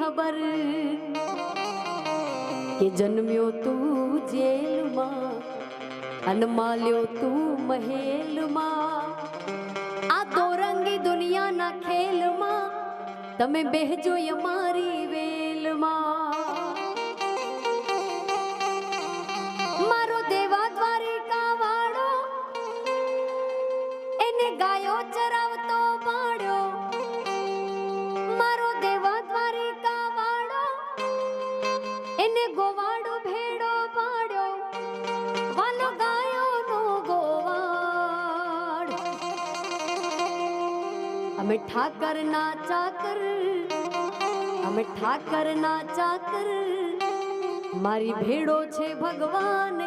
खबर के जन्म्यो तू जेल मां अन माल्यो तू महल मां आ तो रंगी दुनिया ना खेल मां तमे बेहजो यमारी वेल मां मारो देवा द्वारिका वाड़ो एने गायो चरावतो पाड्यो मारो देवा द्वारिका वाड़ो एने गोवाड़ो भेड़ो पाड्यो वालो गायो नो गोवाड़ हमें ठाकर ना चाकर हमें ठाकर ना चाकर मारी भेड़ो छे भगवान